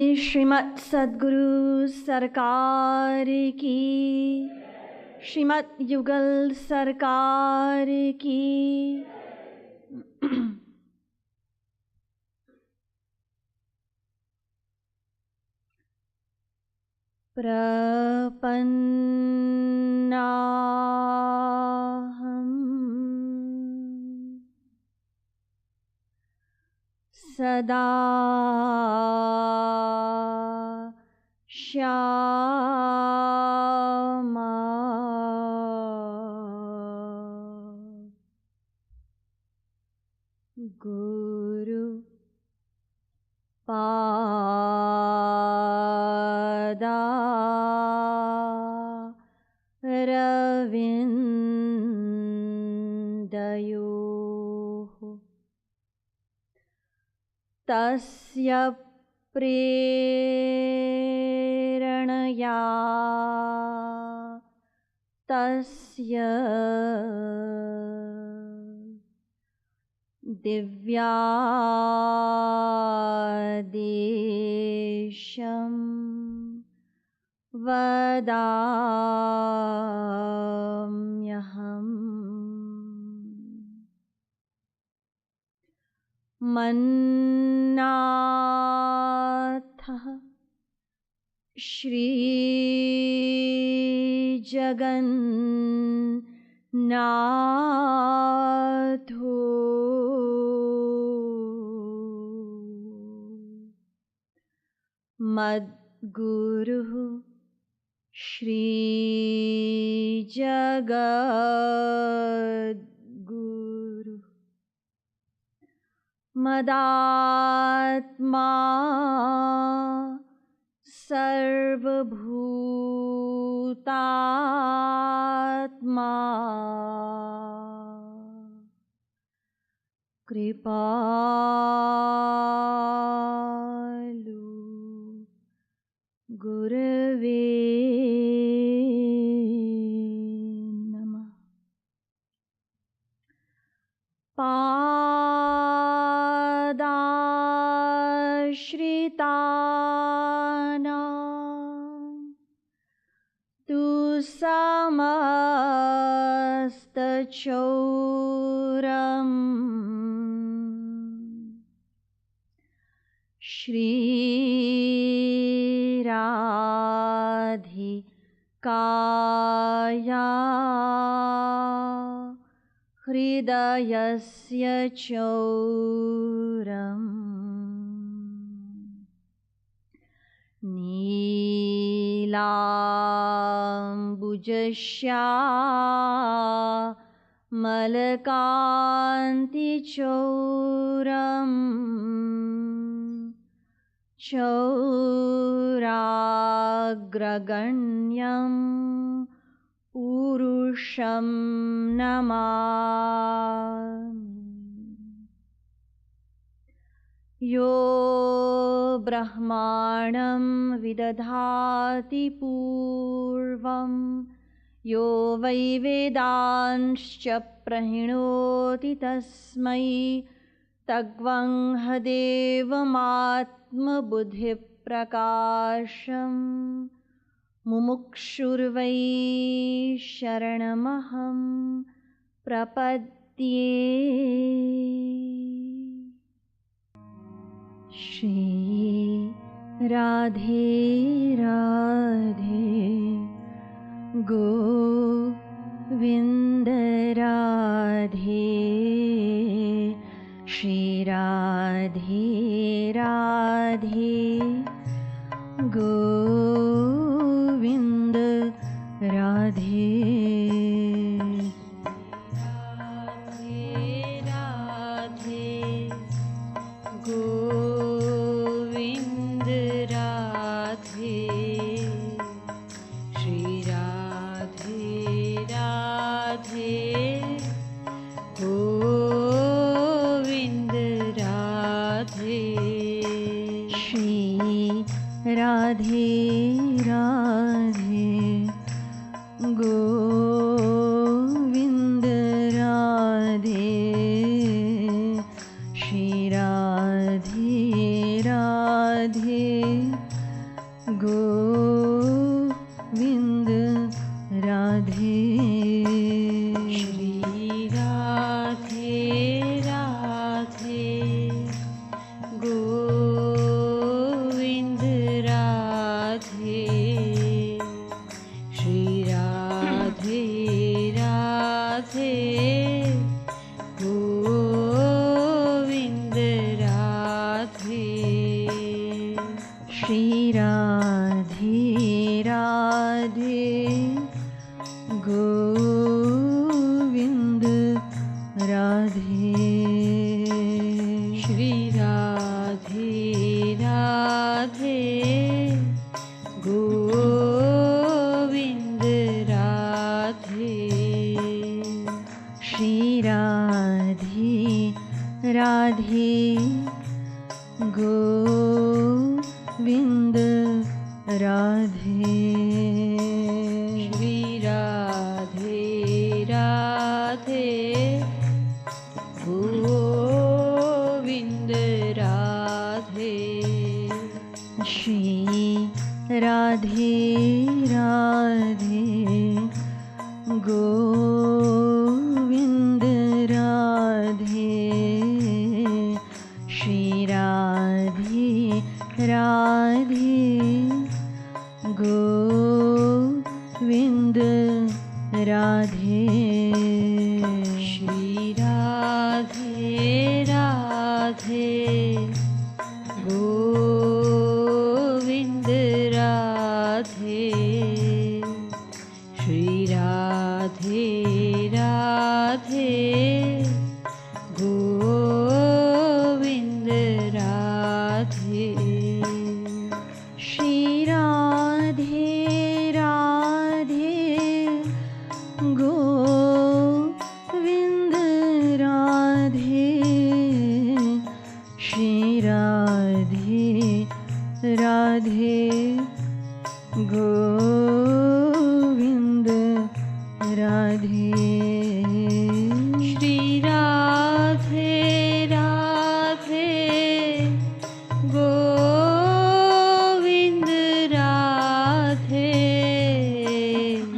श्रीमद् सद्गुरु सरकार की, श्रीमद् युगल सरकार की। प्रपन्नाहं सदा श्यामा गुरु पादा रविन्दयोः तस्य प्रेरणया तस्य दिव्यादेशं वदाम्यहम्। मन्नाथः श्रीजगन्नाथो मद्गुरुः श्रीजगद्गुरुः मदात्मा सर्वभूतात्मा कृपालु गुरवे नमः। पादाश्रितानां तु समस्तचौरम् श्रीराधिकाया हृदयस्य चौरम् नीलाम्बुजश्यामलकान्तिचौरम् चौराग्रगण्यं पुरुषं नमामि। यो ब्रह्माणं विदधाति पूर्वं यो वै वेदांश्च प्रहिणोति तस्मै तग्वंहदेवमात्मबुद्धिप्रकाशं मुमुक्षुर्वै शरणमहं प्रपद्ये। श्री राधे राधे गोविन्द राधे, श्री राधे राधे गोविन्द राधे। राधे राधे गोविन्द राधे, श्री राधे राधे गोविंद राधे। श्री राधे राधे गोविंद राधे। श्री राधे राधे गोविंद राधे। श्री राधे राधे गोविंद राधे। श्री राधे राधे गोविंद राधे। श्री राधे राधे गोविंद राधे। श्री राधे राधे गोविंद राधे। श्री राधे राधे गोविंद राधे। श्री राधे राधे गोविंद राधे। श्री राधे राधे गोविंद राधे। श्री राधे राधे गोविंद राधे। श्री राधे राधे गोविंद राधे। श्री राधे राधे गोविंद राधे। श्री राधे राधे गोविंद राधे।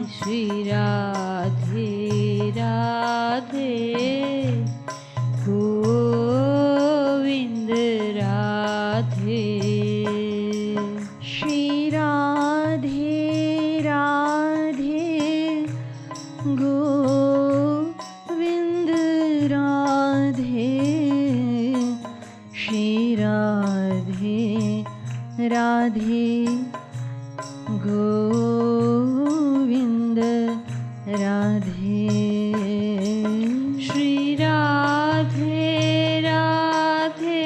श्री राधे राधे गोविंद राधे। श्री राधे राधे गोविंद राधे। श्री राधे राधे गोविंद राधे। श्री राधे राधे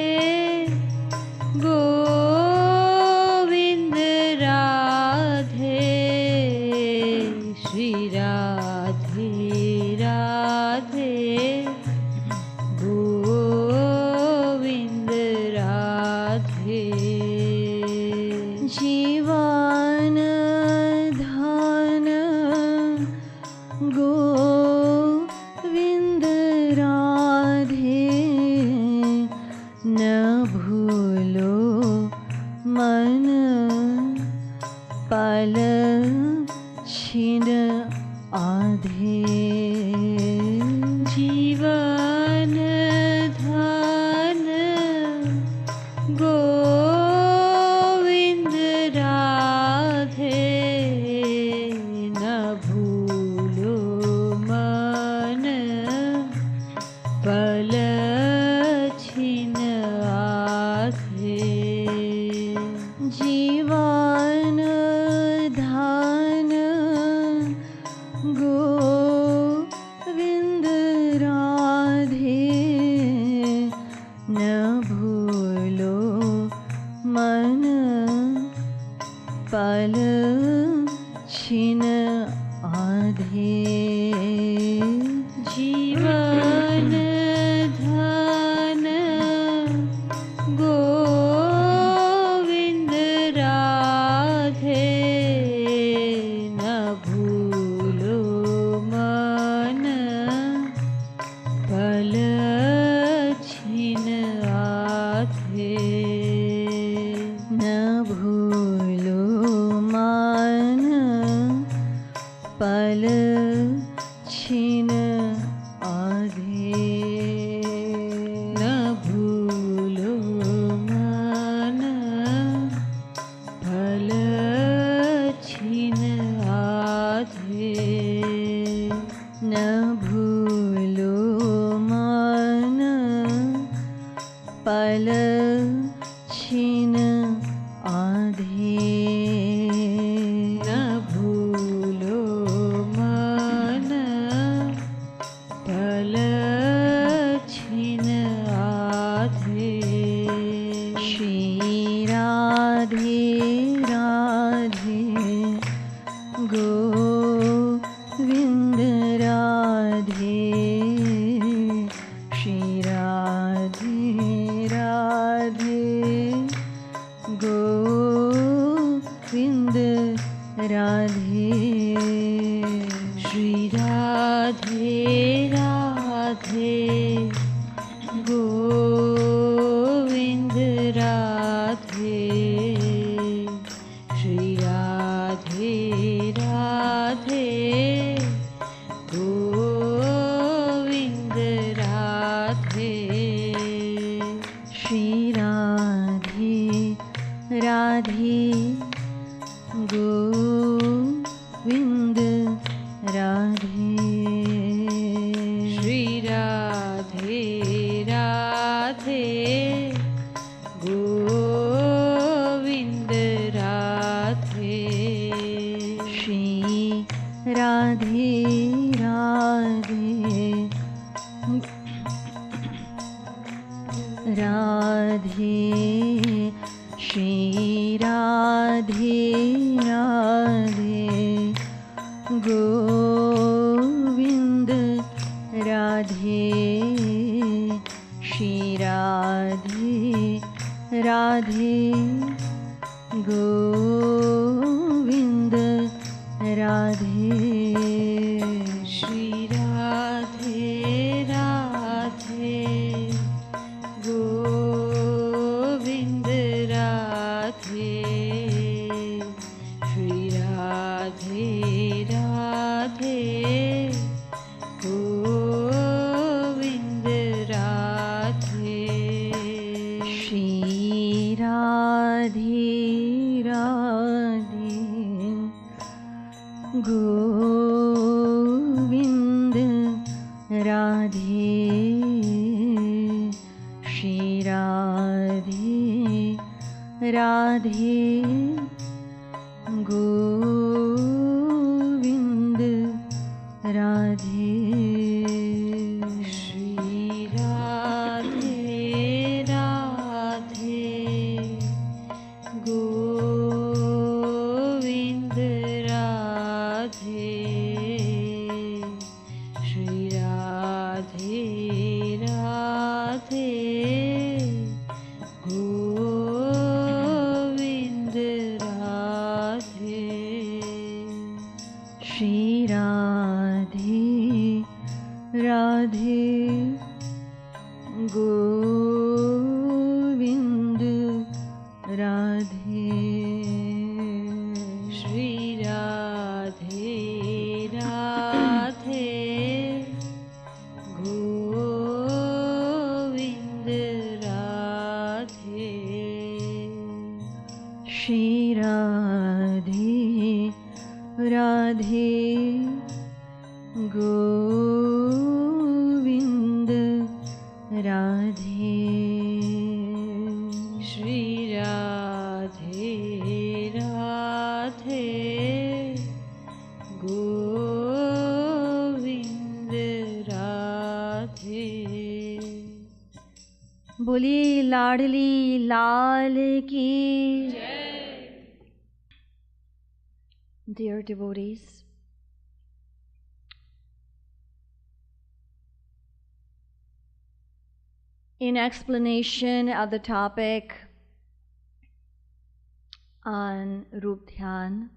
गोविंद राधे। श्री राधे राधे गोविंद राधे। जीवन धन गोविंद राधे। न भूलो मन पल छिन आधे। जीवन धन गोविंद राधे। न भूलो मन पल छिन आधे। जीवन धन गोविंद राधे। न भूलो मन पल छिन आधे। जीवन धन गोविंद राधे। न भूलो मन पल छिन आधे। न भूलो राधे श्री राधे राधे गोविंद राधे श्री राधे राधे गोविंद राधे श्री राधे राधे गोविंद राधे श्री राधे राधे गोविंद राधे श्री राधे राधे राधे श्री राधे राधे गोविंद राधे श्री राधे राधे गोविंद राधे श्री राधे राधे गोविंद राधे श्री राधे राधे गोविंद राधे श्री राधे राधे गोविंद राधे श्री राधे राधे गोविंद राधे श्री राधे राधे गोविंद राधे श्री राधे राधे गोविंद राधे श्री राधे राधे गोविंद राधे श्री राधे राधे गोविंद राधे श्री राधे राधे गोविंद राधे श्री राधे राधे गोविंद राधे बोलिए लाडली लाल की Dear devotees, in explanation of the topic on Rup Dhyan,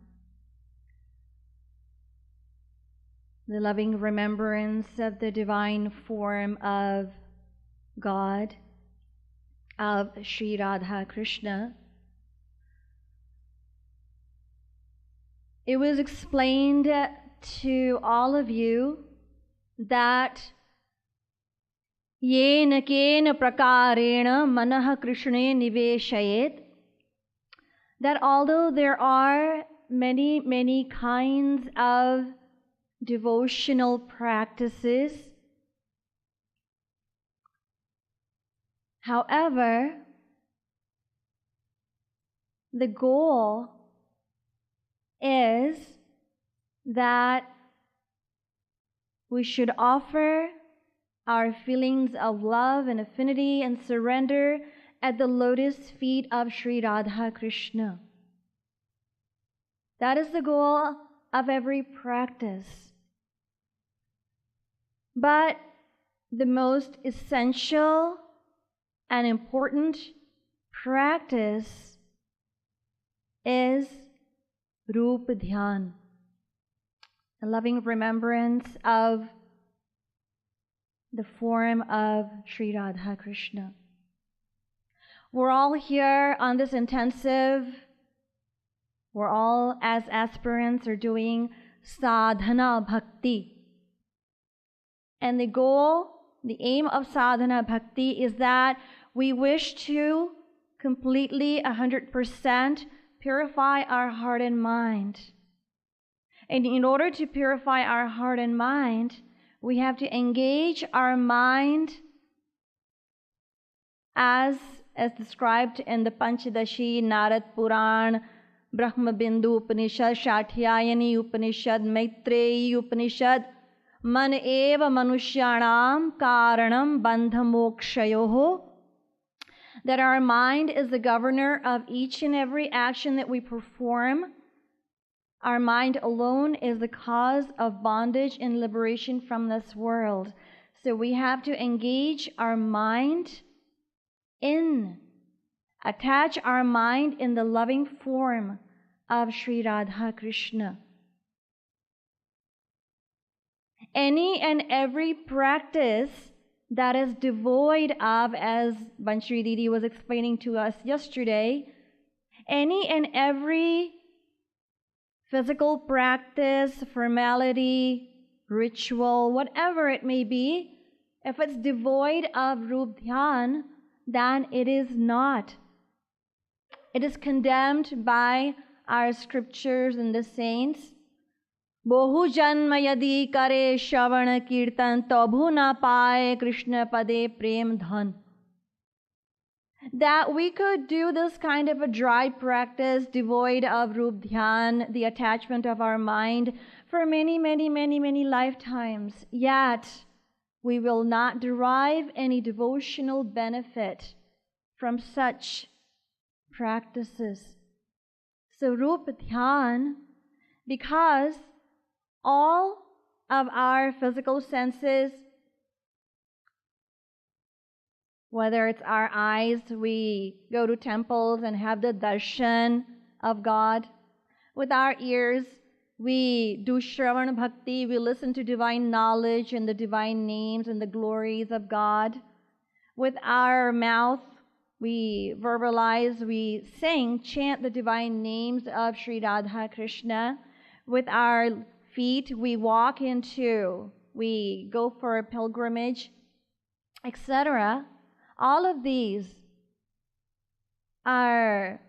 the loving remembrance of the divine form of God, of Sri Radha Krishna, it was explained to all of you that yena kena prakarena manah krishne niveshayet, that although there are many kinds of devotional practices, however, the goal is that we should offer our feelings of love and affinity and surrender at the lotus feet of Sri Radha Krishna. That is the goal of every practice. But the most essential and important practice is Roop Dhyan, a loving remembrance of the form of Sri Radha Krishna. We're all here on this intensive. We're all, as aspirants, are doing sadhana bhakti. And the goal, the aim of sadhana bhakti is that we wish to completely, 100%, purify our heart and mind. And in order to purify our heart and mind, we have to engage our mind as described in the Panchadashi, Narad Puran, Brahma Bindu Upanishad, Shatyayani Upanishad, Maitreyi Upanishad, Man eva manushyanam karanam bandha mokshayoho, that our mind is the governor of each and every action that we perform. Our mind alone is the cause of bondage and liberation from this world. So we have to engage our mind attach our mind in the loving form of Sri Radha Krishna. Any and every practice that is devoid of, as Banshri Didi was explaining to us yesterday, any and every physical practice, formality, ritual, whatever it may be, if it's devoid of Roop Dhyan, then it is not. It is condemned by our scriptures and the saints. Bohu janma yadi kare shravana kirtan tabhu na paye Krishna pade prem dhan. That we could do this kind of a dry practice devoid of Roop Dhyan, the attachment of our mind, for many, many, many, many lifetimes, yet we will not derive any devotional benefit from such practices. So Roop Dhyan, because all of our physical senses, whether it's our eyes, we go to temples and have the darshan of God. With our ears, we do Shravan Bhakti, we listen to divine knowledge and the divine names and the glories of God. With our mouth, we verbalize, we sing, chant the divine names of Sri Radha Krishna. With our feet, we walk we go for a pilgrimage, etc. All of these are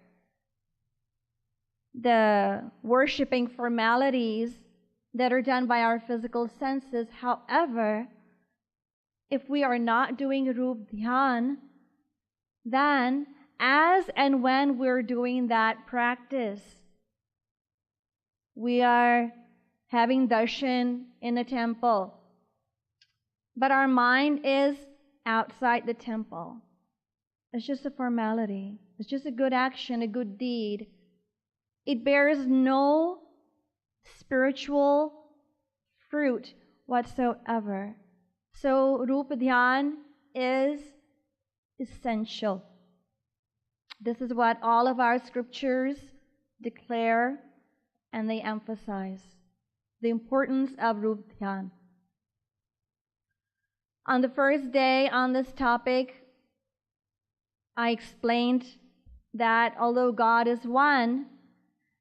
the worshipping formalities that are done by our physical senses. However, if we are not doing Roop Dhyan, then as and when we're doing that practice, we are having darshan in a temple, but our mind is outside the temple. It's just a formality. It's just a good action, a good deed. It bears no spiritual fruit whatsoever. So Rupa Dhyan is essential. This is what all of our scriptures declare, and they emphasize the importance of Rupa Dhyan. On the first day on this topic, I explained that although God is one,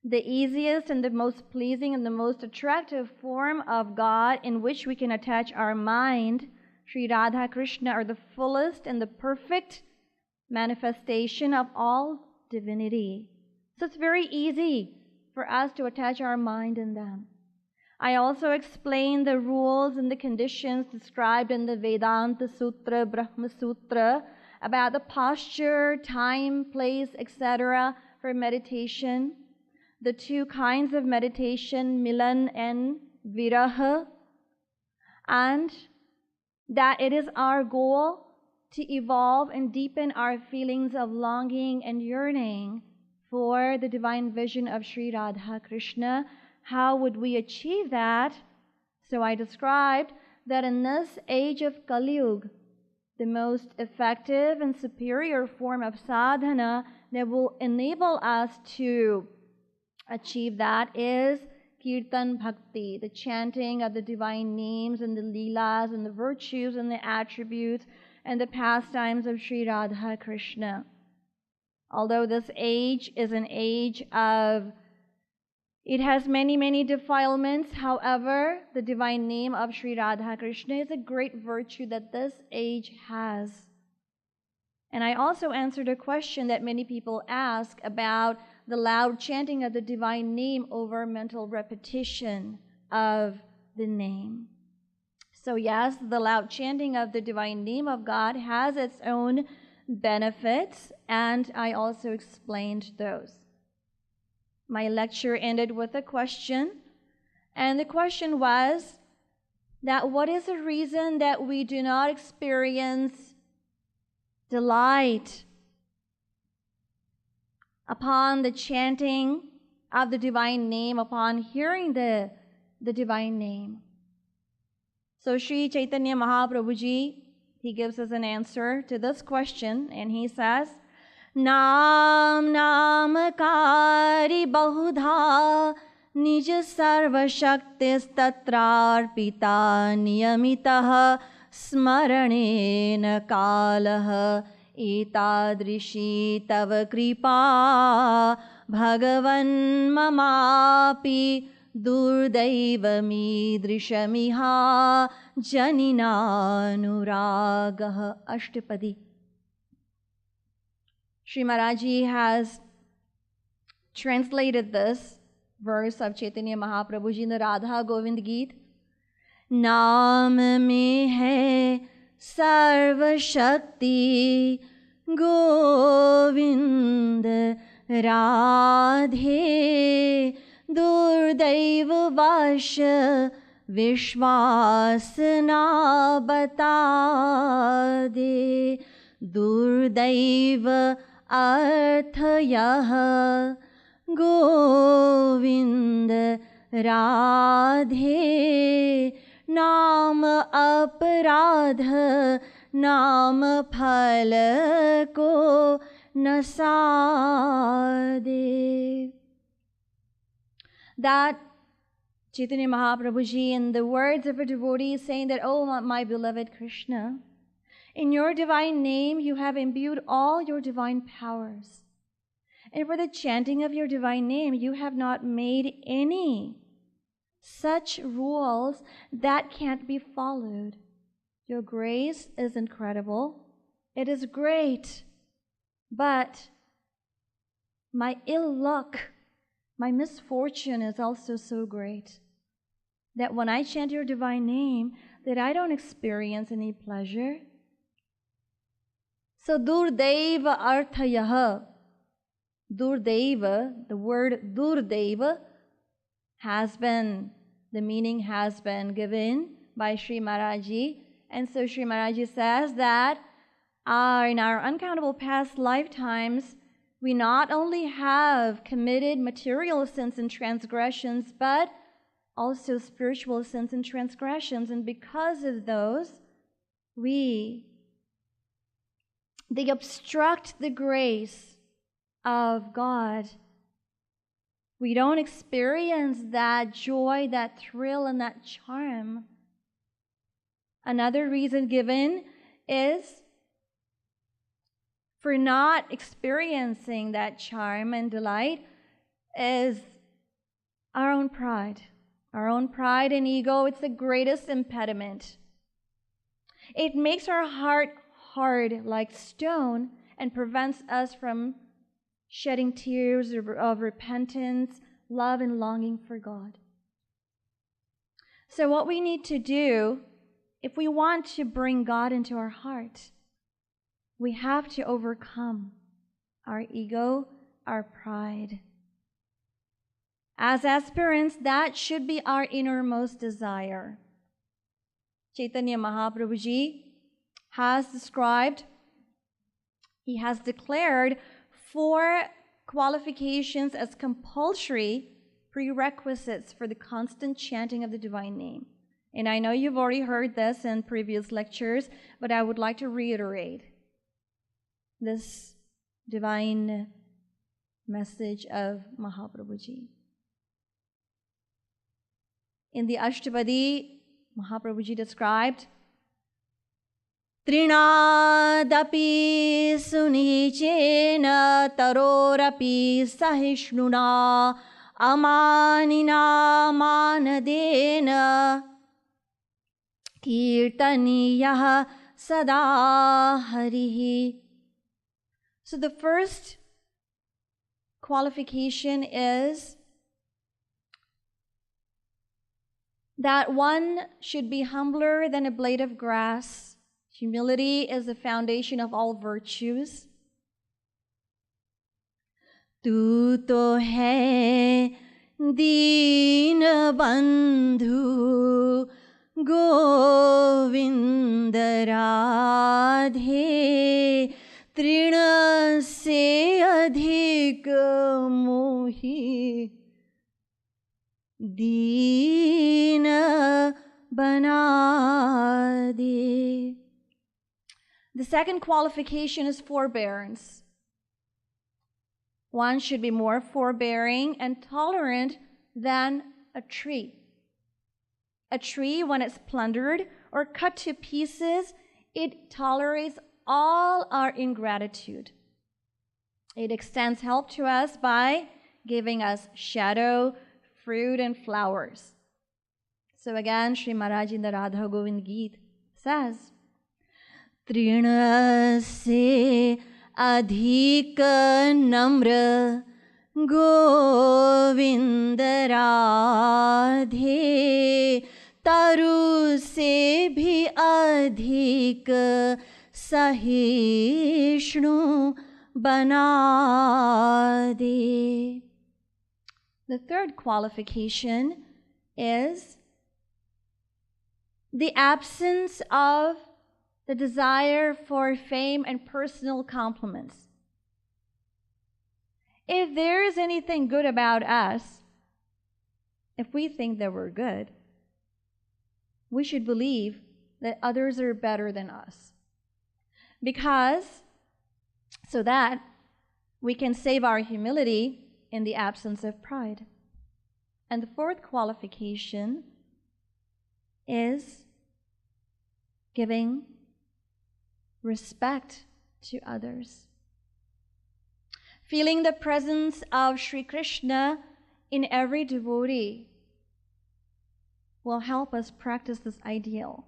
the easiest and the most pleasing and the most attractive form of God in which we can attach our mind, Sri Radha Krishna, are the fullest and the perfect manifestation of all divinity. So it's very easy for us to attach our mind in them. I also explained the rules and the conditions described in the Vedanta Sutra, Brahma Sutra, about the posture, time, place, etc. for meditation. The two kinds of meditation, Milan and Viraha, and that it is our goal to evolve and deepen our feelings of longing and yearning for the divine vision of Sri Radha Krishna. How would we achieve that? So I described that in this age of Kali Yuga, the most effective and superior form of sadhana that will enable us to achieve that is kirtan bhakti, the chanting of the divine names and the leelas and the virtues and the attributes and the pastimes of Sri Radha Krishna. Although this age is an age of, it has many, many defilements. However, the divine name of Sri Radha Krishna is a great virtue that this age has. And I also answered a question that many people ask about the loud chanting of the divine name over mental repetition of the name. So yes, the loud chanting of the divine name of God has its own benefits, and I also explained those. My lecture ended with a question, and the question was that what is the reason that we do not experience delight upon the chanting of the divine name, upon hearing the divine name? So Sri Chaitanya Mahaprabhuji, he gives us an answer to this question, and he says, Naam namakari bahudha nij sarva shaktis tatrarpita niyamitah smaranena kalah etadrishi tava kripa bhagavan mamapi Durdaiva drishamihha janinanuragah ashtapadi. Sri Maharaji has translated this verse of Chaitanya Mahaprabhuji in the Radha Govind Geet. Naam mein hai sarva shakti Govind Radhe Durdaiv vash vishwas na bata de Durdaiv arth yah Govind Radhe Naam aparadh Naam phal ko nasade. That Chaitanya Mahaprabhuji, in the words of a devotee, is saying that, oh, my beloved Krishna, in your divine name you have imbued all your divine powers. And for the chanting of your divine name, you have not made any such rules that can't be followed. Your grace is incredible. It is great. But my ill luck, my misfortune is also so great that when I chant your divine name, that I don't experience any pleasure. So Durdaiva Arthayaha. Durdaiva, the word Durdaiva the meaning has been given by Sri Maharaji. And so Sri Maharaji says that in our uncountable past lifetimes, we not only have committed material sins and transgressions, but also spiritual sins and transgressions. And because of those, they obstruct the grace of God. We don't experience that joy, that thrill, and that charm. Another reason given is for not experiencing that charm and delight is our own pride. Our own pride and ego, it's the greatest impediment. It makes our heart hard like stone and prevents us from shedding tears of repentance, love, and longing for God. So what we need to do, if we want to bring God into our heart, we have to overcome our ego, our pride. As aspirants, that should be our innermost desire. Chaitanya Mahaprabhuji has declared 4 qualifications as compulsory prerequisites for the constant chanting of the divine name. And I know you've already heard this in previous lectures, but I would like to reiterate this divine message of Mahaprabhuji. In the Ashtapadi, Mahaprabhuji described, Trinadapi sunichena tarorapi sahishnuna amanina manadena kirtaniyah sada harihi. So the first qualification is that one should be humbler than a blade of grass. Humility is the foundation of all virtues. Tu to hai deen bandhu govind radhe trina se adhik mohi deen bana de. The second qualification is forbearance. One should be more forbearing and tolerant than a tree. A tree, when it's plundered or cut to pieces, it tolerates all our ingratitude. It extends help to us by giving us shadow, fruit, and flowers. So again, Sri Maharaj in the Radha Govind Geet says, Trina se adhik namra govind radhe taru se bhi adhik sahishnu bana de. The third qualification is the absence of the desire for fame and personal compliments. If there is anything good about us, if we think that we're good, we should believe that others are better than us. So that we can save our humility in the absence of pride. And the fourth qualification is giving respect to others. Feeling the presence of Sri Krishna in every devotee will help us practice this ideal.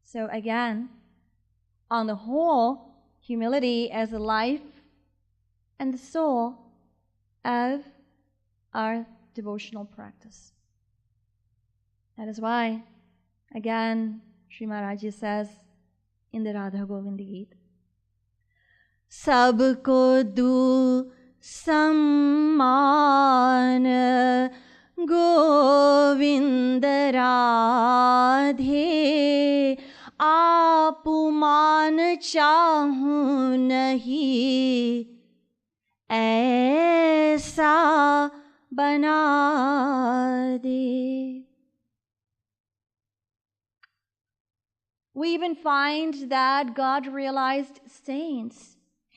So again, on the whole, humility as the life and the soul of our devotional practice. That is why, again, Sri Maharaj says in the Radha Govind Geet, Sabko du samman Govind Radhe Apuman chahu nahi aisa bana de. We even find that God realized saints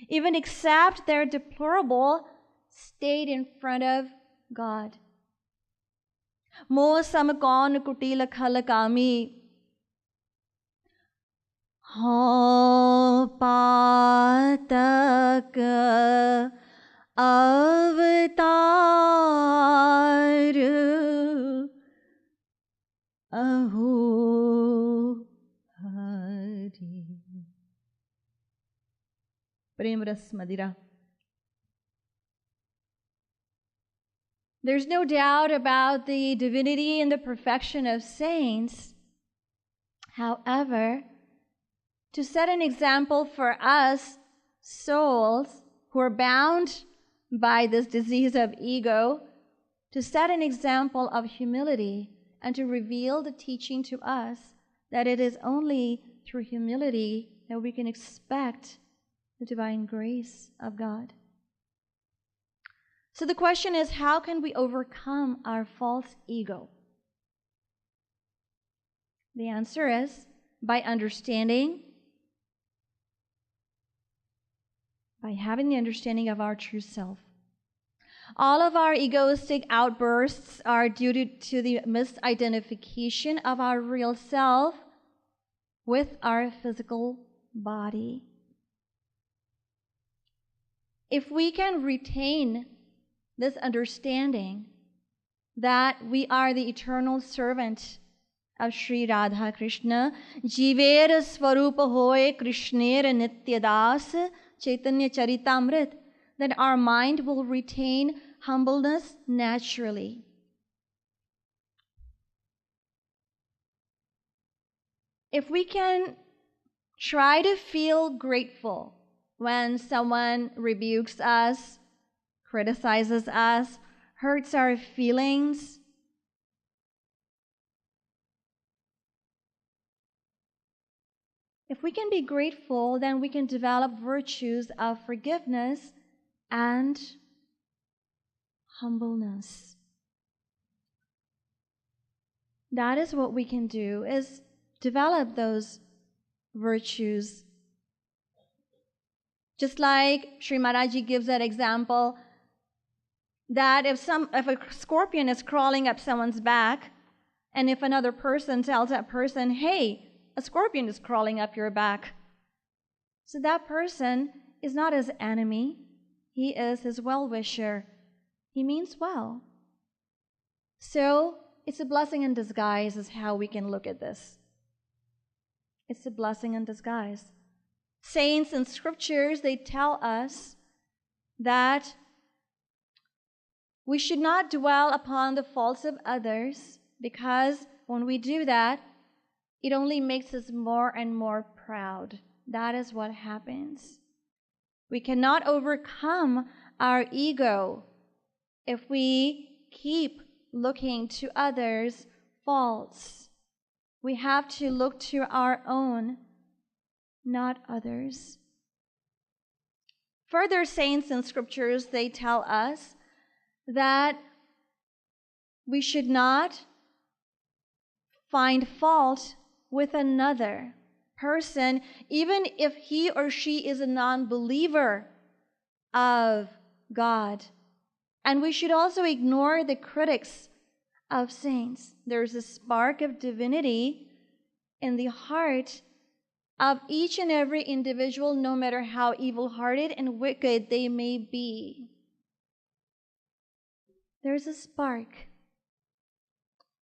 even accept their deplorable state in front of God. Mo samkaun kutila khalakami ho patak avatar aho hari. Prem Ras Madira. There's no doubt about the divinity and the perfection of saints. However, to set an example for us souls who are bound by this disease of ego, to set an example of humility and to reveal the teaching to us that it is only through humility that we can expect the divine grace of God. So the question is, how can we overcome our false ego? The answer is by understanding by having the understanding of our true self. All of our egoistic outbursts are due to the misidentification of our real self with our physical body. If we can retain this understanding that we are the eternal servant of Sri Radha Krishna, Jiver Swarupa Hoy Krishner Nityadas Chaitanya Charitamrit, then our mind will retain humbleness naturally. If we can try to feel grateful when someone rebukes us, criticizes us, hurts our feelings, if we can be grateful, then we can develop virtues of forgiveness and humbleness. That is what we can do, is develop those virtues. Just like Sri Maharaji gives that example, that if a scorpion is crawling up someone's back, and if another person tells that person, hey, a scorpion is crawling up your back, so that person is not his enemy, he is his well-wisher. He means well. So it's a blessing in disguise is how we can look at this. It's a blessing in disguise. Saints and scriptures, they tell us that we should not dwell upon the faults of others, because when we do that, it only makes us more and more proud. That is what happens. We cannot overcome our ego if we keep looking to others' faults. We have to look to our own, not others. Further, saints and scriptures, they tell us that we should not find fault with another person, even if he or she is a non-believer of God. And we should also ignore the critics of saints. There's a spark of divinity in the heart of each and every individual, no matter how evil-hearted and wicked they may be. There's a spark.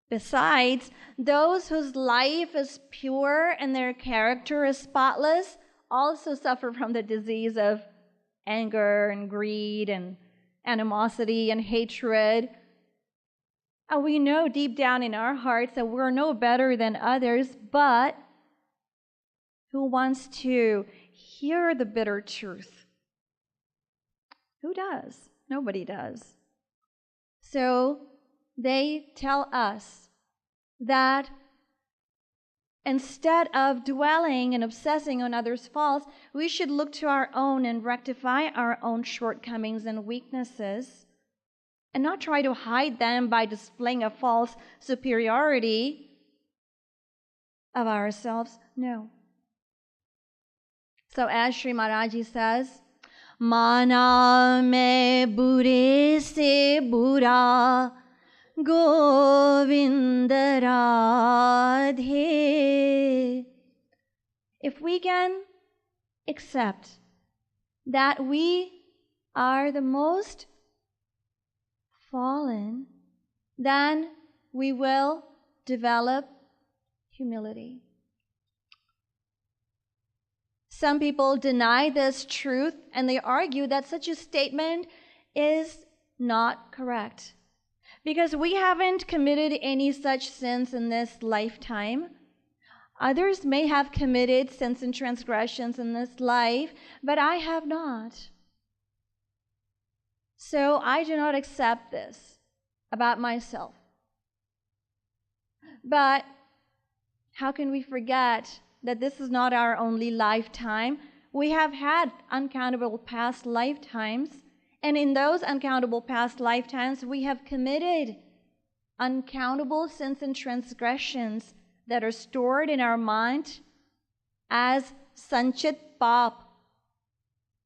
Besides, those whose life is pure and their character is spotless also suffer from the disease of anger and greed and animosity and hatred. And we know deep down in our hearts that we're no better than others, but who wants to hear the bitter truth? Who does? Nobody does. So they tell us that instead of dwelling and obsessing on others' faults, we should look to our own and rectify our own shortcomings and weaknesses, and not try to hide them by displaying a false superiority of ourselves. No. So as Sri Maharaji says, Mana me bure se bura Govinda Radhe. If we can accept that we are the most fallen, then we will develop humility. Some people deny this truth and they argue that such a statement is not correct, because we haven't committed any such sins in this lifetime. Others may have committed sins and transgressions in this life, but I have not. So I do not accept this about myself. But how can we forget that this is not our only lifetime? We have had uncountable past lifetimes, and in those uncountable past lifetimes, we have committed uncountable sins and transgressions that are stored in our mind as sanchit pap,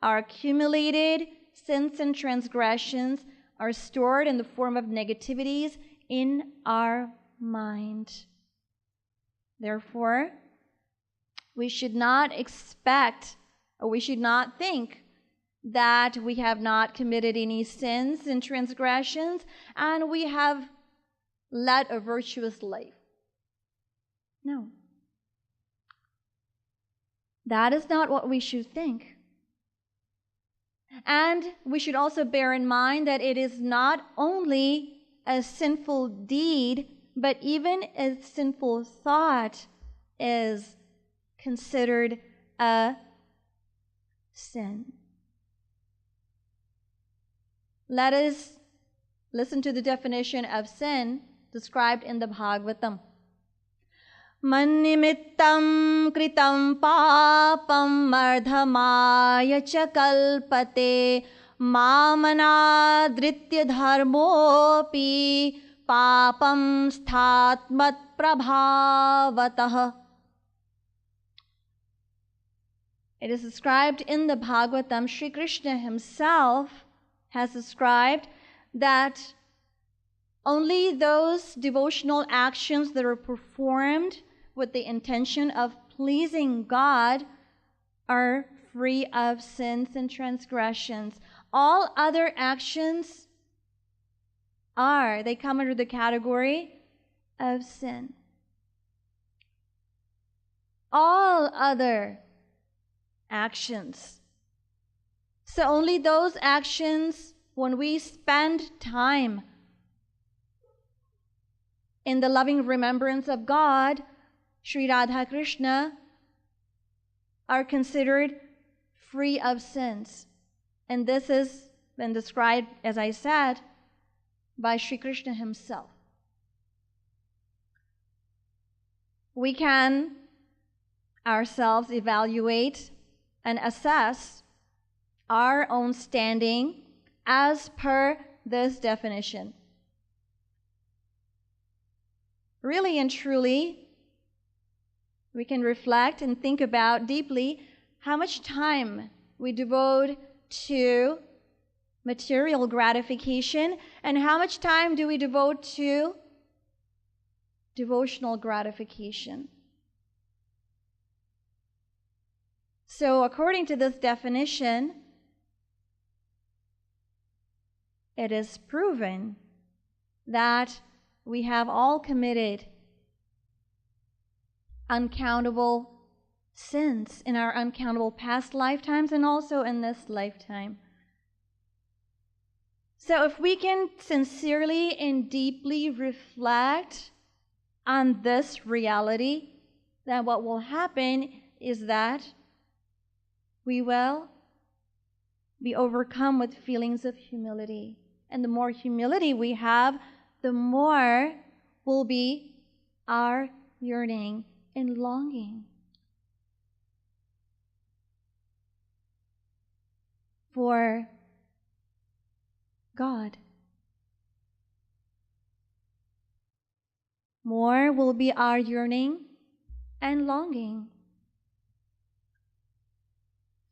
our accumulated sins and transgressions are stored in the form of negativities in our mind. Therefore, we should not expect, or we should not think that we have not committed any sins and transgressions and we have led a virtuous life. No. That is not what we should think. And we should also bear in mind that it is not only a sinful deed, but even a sinful thought is considered a sin. Let us listen to the definition of sin described in the Bhagavatam. Mannimittam kritam papam mardhamaya cha kalpate mamanadritya dharmopi papam sthatmat prabhavatah. It is described in the Bhagavatam. Sri Krishna himself has described that only those devotional actions that are performed with the intention of pleasing God are free of sins and transgressions. All other actions they come under the category of sin. All other actions. So only those actions when we spend time in the loving remembrance of God, Sri Radha Krishna, are considered free of sins. And this has been described, as I said, by Sri Krishna himself. We can ourselves evaluate and assess our own standing as per this definition. Really and truly, we can reflect and think about deeply how much time we devote to material gratification and how much time do we devote to devotional gratification. So according to this definition, it is proven that we have all committed uncountable sins in our uncountable past lifetimes and also in this lifetime. So if we can sincerely and deeply reflect on this reality, then what will happen is that we will be overcome with feelings of humility. And the more humility we have, the more will be our yearning and longing for God. More will be our yearning and longing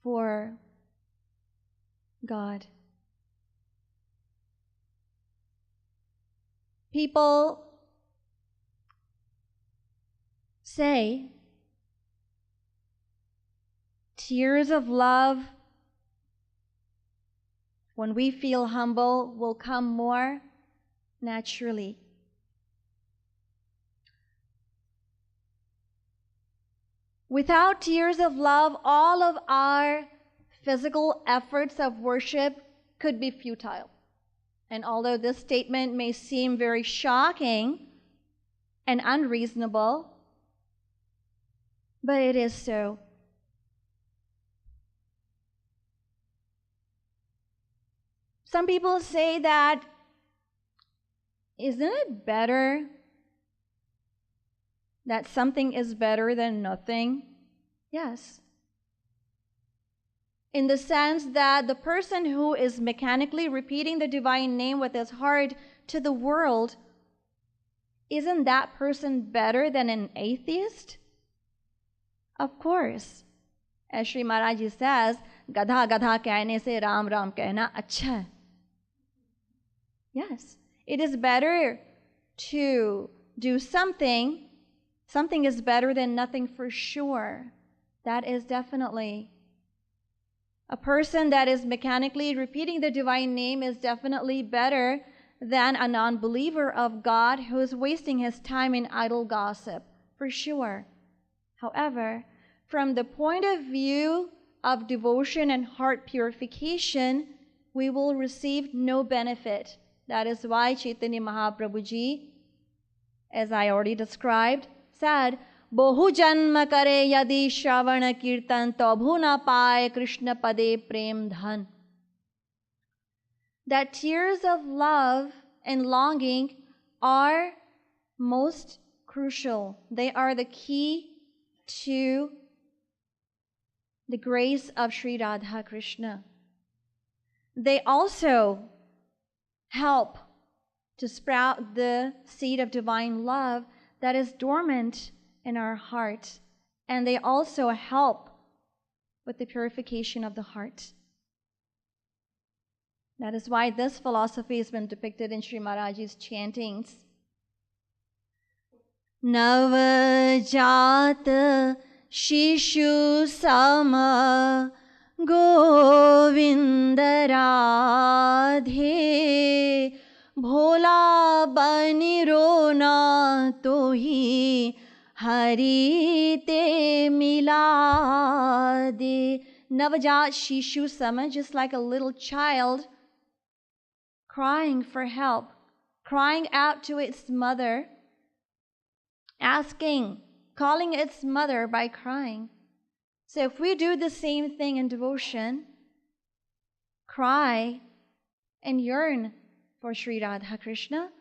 for God. People say tears of love, when we feel humble, will come more naturally. Without tears of love, all of our physical efforts of worship could be futile. And although this statement may seem very shocking and unreasonable, but it is so. Some people say that, isn't it better that something is better than nothing? Yes. In the sense that the person who is mechanically repeating the divine name with his heart to the world, isn't that person better than an atheist? Of course. As Sri Maharaji says, गधा गधा कहने से राम राम कहना अच्छा है. Yes, it is better to do something. Something is better than nothing for sure. That is definitely. A person that is mechanically repeating the divine name is definitely better than a non-believer of God who is wasting his time in idle gossip, for sure. However, from the point of view of devotion and heart purification, we will receive no benefit. That is why Chaitanya Mahaprabhu Ji, as I already described, said, Bohu janma kare yadi shravana kirtan tobhu na paye Krishna pade prem dhan. That tears of love and longing are most crucial. They are the key to the grace of Sri Radha Krishna. They also help to sprout the seed of divine love that is dormant in our heart. And they also help with the purification of the heart. That is why this philosophy has been depicted in Sri Maharaji's chantings. Navajat Shishu Sama Govinda Radhe Bhola Bani Rona Tohi Hari Te Mila De. Navajat Shishu Sama, just like a little child crying for help, crying out to its mother, asking, calling its mother by crying. So if we do the same thing in devotion, cry and yearn for Sri Radha Krishna,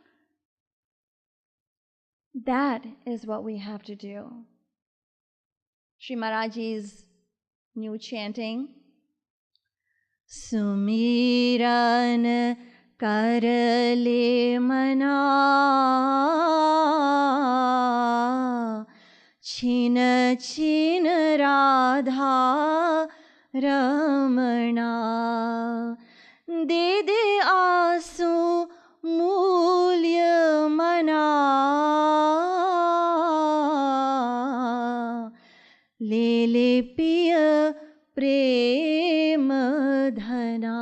that is what we have to do. Sri Maharaji's new chanting, Sumiran Karale Mana China China Radha Ramana De De Asu Mulya Mana Le Piya Prema Dhana.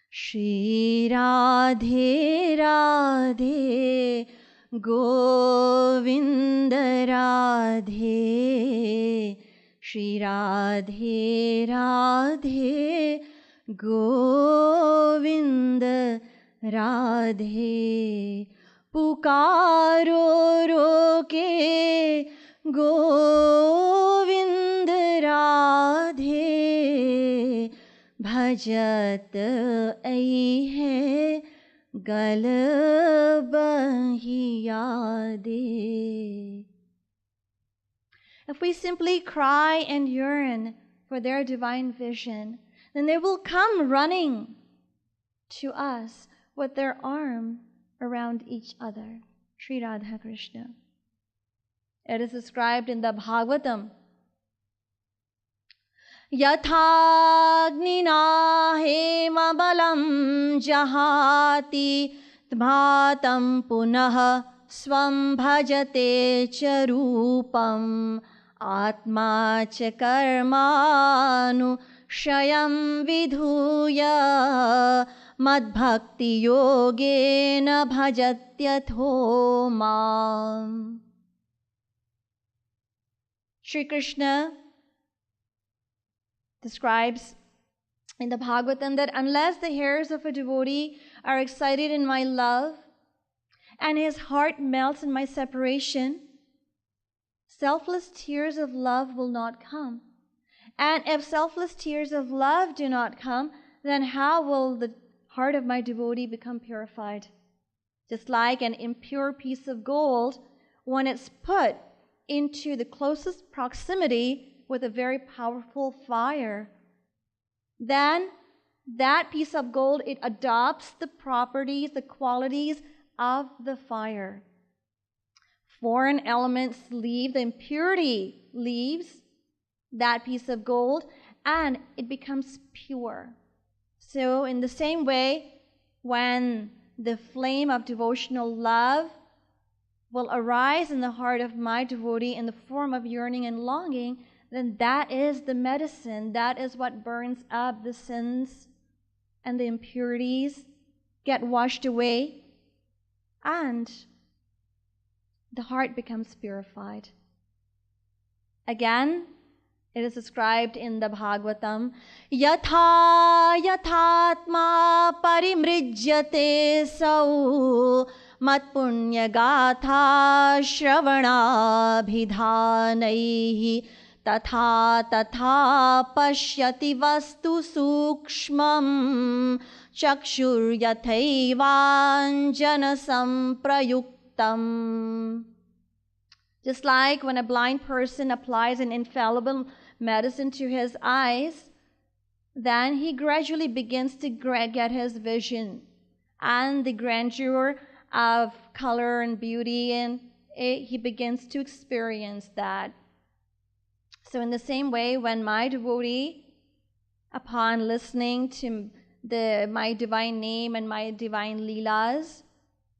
Shri Radhe Radhe Govinda Radhe Shri Radhe Radhe Govinda Radhe Pukaro roke Govinda Radhe Bhajat ai hai gal bahiya de. If we simply cry and yearn for their divine vision, then they will come running to us with their arm around each other. Sri Radha Krishna. It is described in the Bhagavatam. Yathagnina hema balam jahati tbhatam punah swam bhajate charupam atma cha karmanu shayam vidhuya madbhakti yogena bhajatyatho mam. Sri Krishna describes in the Bhagavatam that unless the hairs of a devotee are excited in my love and his heart melts in my separation, selfless tears of love will not come. And if selfless tears of love do not come, then how will the heart of my devotee become purified? Just like an impure piece of gold, when it's put into the closest proximity with a very powerful fire, then that piece of gold, it adopts the properties, the qualities of the fire. Foreign elements leave, the impurity leaves, that piece of gold, and it becomes pure. So in the same way, when the flame of devotional love will arise in the heart of my devotee in the form of yearning and longing, then that is the medicine. That is what burns up the sins and the impurities, get washed away, and the heart becomes purified. Again, it is described in the Bhagavatam, Yatha yathatma parimrijyate sau matpunya gatha shravanabhidhanaihi tatha tatha pashyati vastu sukshmam chakshur yathaivanjana samprayuktam. Just like when a blind person applies an infallible medicine to his eyes, then he gradually begins to get his vision and the grandeur of color and beauty, and he begins to experience that. So in the same way, when my devotee, upon listening to my divine name and my divine leelas,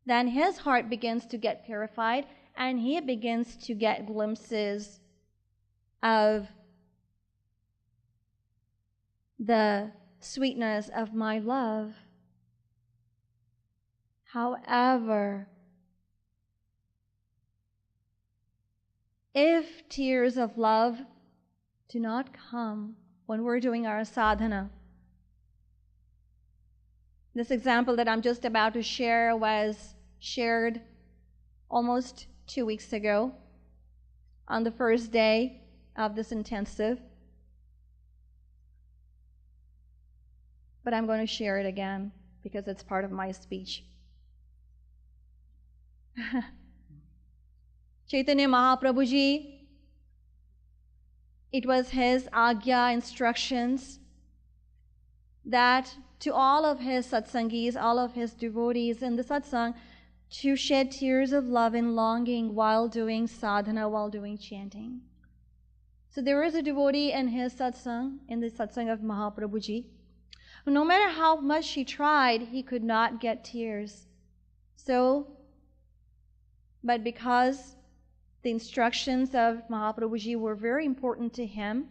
then his heart begins to get purified, and he begins to get glimpses of the sweetness of my love. However, if tears of love do not come when we're doing our sadhana, this example that I'm just about to share was shared almost 2 weeks ago on the first day of this intensive. But I'm going to share it again because it's part of my speech. Chaitanya Mahaprabhuji, it was his agya, instructions, that to all of his satsangis, all of his devotees in the satsang, to shed tears of love and longing while doing sadhana, while doing chanting. So there is a devotee in his satsang, in the satsang of Mahaprabhuji, who no matter how much he tried, he could not get tears. But because the instructions of Mahaprabhuji were very important to him,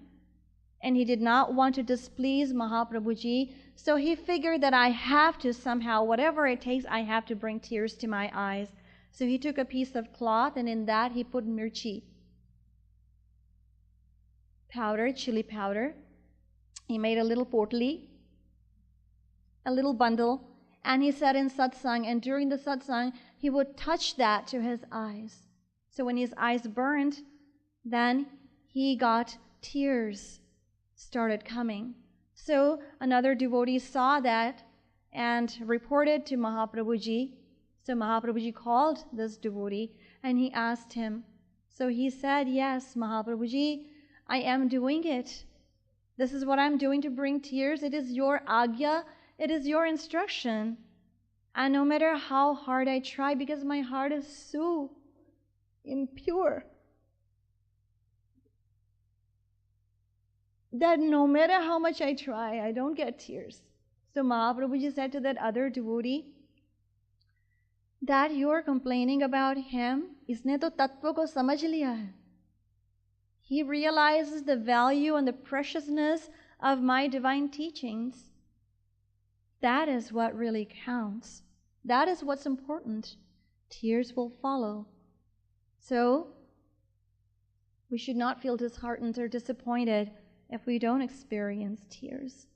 and he did not want to displease Mahaprabhuji, so he figured that I have to somehow, whatever it takes, I have to bring tears to my eyes. So he took a piece of cloth, and in that he put mirchi powder, chili powder. He made a little potli, a little bundle, and he said in satsang, and during the satsang, he would touch that to his eyes. So when his eyes burned, then he got tears started coming. So another devotee saw that and reported to Mahaprabhuji. So Mahaprabhuji called this devotee and he asked him. So he said, yes, Mahaprabhuji, I am doing it. This is what I'm doing to bring tears. It is your agya. It is your instruction. And no matter how hard I try, because my heart is so impure, that no matter how much I try, I don't get tears. So Mahaprabhuji said to that other devotee, that you're complaining about him, isne to tattva ko samajh liya hai. He realizes the value and the preciousness of my divine teachings. That is what really counts. That is what's important. Tears will follow. So we should not feel disheartened or disappointed if we don't experience tears.